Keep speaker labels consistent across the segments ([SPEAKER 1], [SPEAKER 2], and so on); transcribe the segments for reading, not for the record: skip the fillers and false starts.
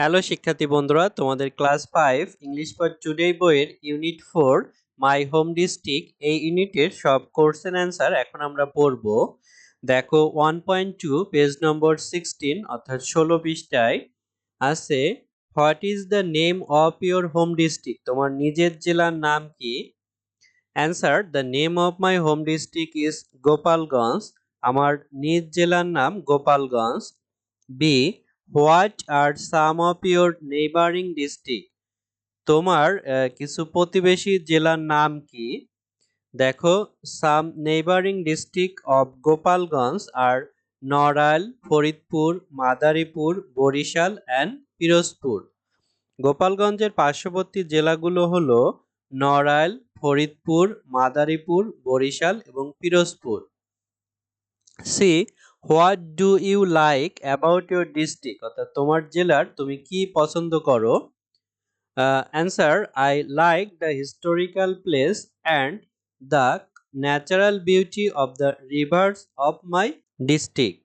[SPEAKER 1] Hello শিক্ষার্থী বন্ধুরা, তোমাদের ক্লাস 5 ইংলিশ ফর টুডে বইয়ের ইউনিট 4 মাই হোম ডিস্ট্রিক্ট এই ইউনিটের সব কোশ্চেন অ্যান্সার এখন আমরা পড়ব। দেখো 1.2 পেজ নম্বর 16 অর্থাৎ 16 পৃষ্ঠায় আছে what is the name of your home district, তোমার নিজের জেলার নাম কি? Answer, the name of my home district is Gopalganj, আমার নিজ জেলার নাম Gopalganj. B, what are some of your neighbouring district, তোমার কিছু প্রতিবেশী জেলার নাম কি? দেখো, some neighbouring district of Gopalganj are Narail, Faridpur, Madaripur, Barishal and Pirojpur. গোপালগঞ্জের পার্শ্ববর্তী জেলাগুলো হলো নড়াইল, ফরিদপুর, মাদারীপুর, বরিশাল এবং Pirojpur. C, what do you like about your district, অর্থাৎ তোমার জেলার তুমি কি পছন্দ করো? Answer, I like the historical place and the natural beauty of the rivers of my district,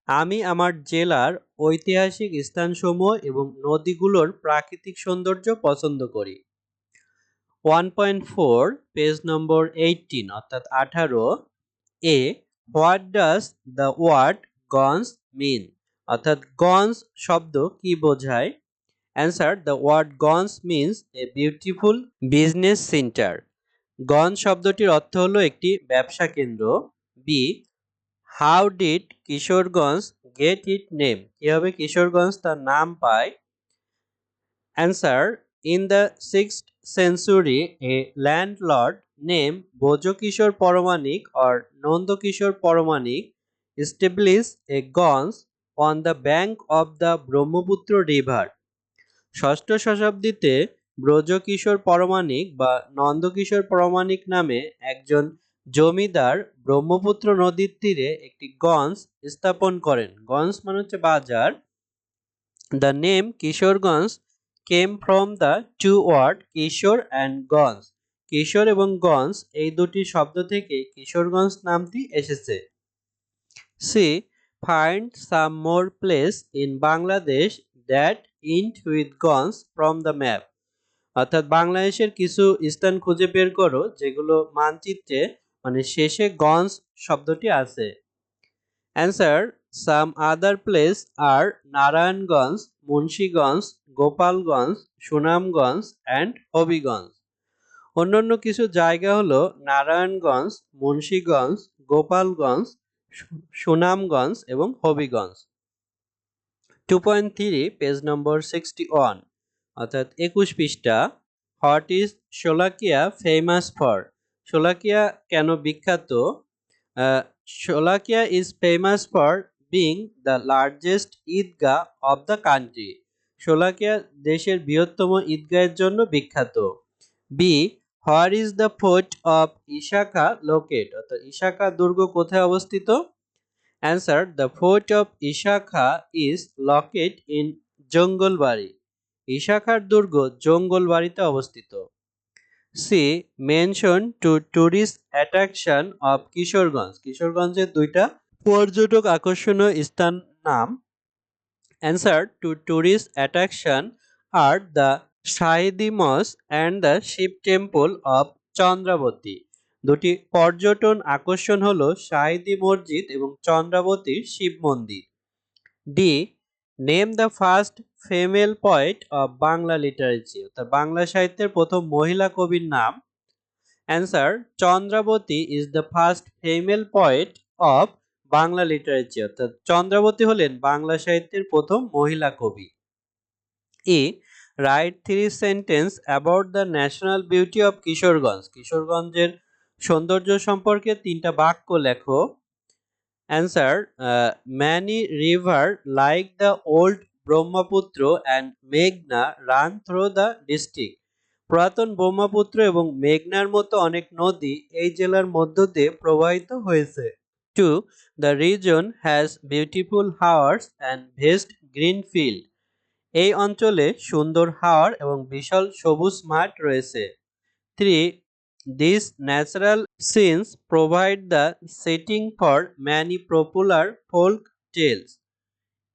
[SPEAKER 1] আমি আমার জেলার ঐতিহাসিক স্থানসমূহ এবং নদীগুলোর প্রাকৃতিক সৌন্দর্য পছন্দ করি। 1.4 পেজ নম্বর 18 অর্থাৎ 18 এ, what does the word ganj mean, অর্থাৎ গঞ্জ শব্দ কি বোঝায়? Answer, the word ganj means a beautiful business centre, গঞ্জ শব্দটির অর্থ হলো একটি ব্যবসা কেন্দ্র। B, how did Kishoreganj get it name, কিভাবে কিশোরগঞ্জ তার নাম পায়? Answer, in the 6th century a landlord named Bhojokishore Paramanik or Nandakishore Paramanik established a gonz on the bank of the Brahmaputra river, ষষ্ঠ শতাব্দীতে ব্রজকিশোর পরমাণিক বা নন্দকিশোর পরমাণিক নামে একজন জমিদার ব্রহ্মপুত্র নদীর তীরে একটি গঞ্জ স্থাপন করেন। গঞ্জ মানে হচ্ছে বাজার। The name Kishoreganj came from the two word Kishore and ganj, Kishore এবং গঞ্জ এই দুটি শব্দ থেকে কিশোরগঞ্জ নামটি এসেছে। C, find some more place in Bangladesh that end with ganj from the map, অর্থাৎ বাংলাদেশের কিছু স্থান খুঁজে বের করো যেগুলো মানচিত্রে মানে শেষে গঞ্জ শব্দটি আছে। Answer, some other place are Narayanganj, Munshiganj, Gopalganj, Sunamganj and Habiganj, অন্যান্য কিছু জায়গা হলো নারায়ণগঞ্জ, মুন্সীগঞ্জ, গোপালগঞ্জ, সুনামগঞ্জ এবং হবিগঞ্জ। 2.3 পেজ নম্বর 61 অর্থাৎ 21 পৃষ্ঠা, what is Sholakia famous for, Sholakia কেন বিখ্যাত? Sholakia is famous for being the largest Eidgah of the country, Sholakia দেশের বৃহত্তম ঈদগাহের জন্য বিখ্যাত। B, where is the fort of Isha Khan locate, অর্থাৎ ইশাখা দুর্গ কোথায় অবস্থিত? Answer, the fort of Isha Khan is locate in Jangalbari, ইশাখার দুর্গ জঙ্গলবাড়িতে অবস্থিত। C, mention two tourist attraction of Kishoreganj, কিশোরগঞ্জের দুইটা পর্যটক আকর্ষণীয় স্থান নাম। Answer, two tourist attraction are the Shahidi mosque and the Shiva temple of Chandrabati, দুটি পর্যটন আকর্ষণ হলো শাহিদি মসজিদ এবং চন্দ্রাবতীর শিব মন্দির। D, name the first female poet of Bangla literature, অর্থাৎ বাংলা সাহিত্যের প্রথম মহিলা কবির নাম। Answer, Chandrabati is the first female poet of Bangla literature, অর্থাৎ চন্দ্রাবতী হলেন বাংলা সাহিত্যের প্রথম মহিলা কবি। E, write 3 sentence about the national beauty of Kishoreganj, কিশোরগঞ্জের সৌন্দর্য সম্পর্কে 3টা বাক্য লেখো। Answer, many river like the old Brahmaputra and মেঘনা রান থ্রু দ্য ডিস্ট্রিক্ট, পুরাতন ব্রহ্মপুত্র এবং মেঘনার মতো অনেক নদী এই জেলার মধ্য দিয়ে প্রবাহিত হয়েছে। 2. The reason has beautiful hours and vest green field, এই অঞ্চলে সুন্দর হাওর এবং বিশাল সবুজ মাঠ রয়েছে। 3. These natural scenes provide the setting for many popular folk tales,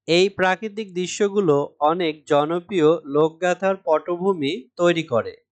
[SPEAKER 1] এই প্রাকৃতিক দৃশ্যগুলো অনেক জনপ্রিয় লোকগাথার পটভূমি তৈরি করে।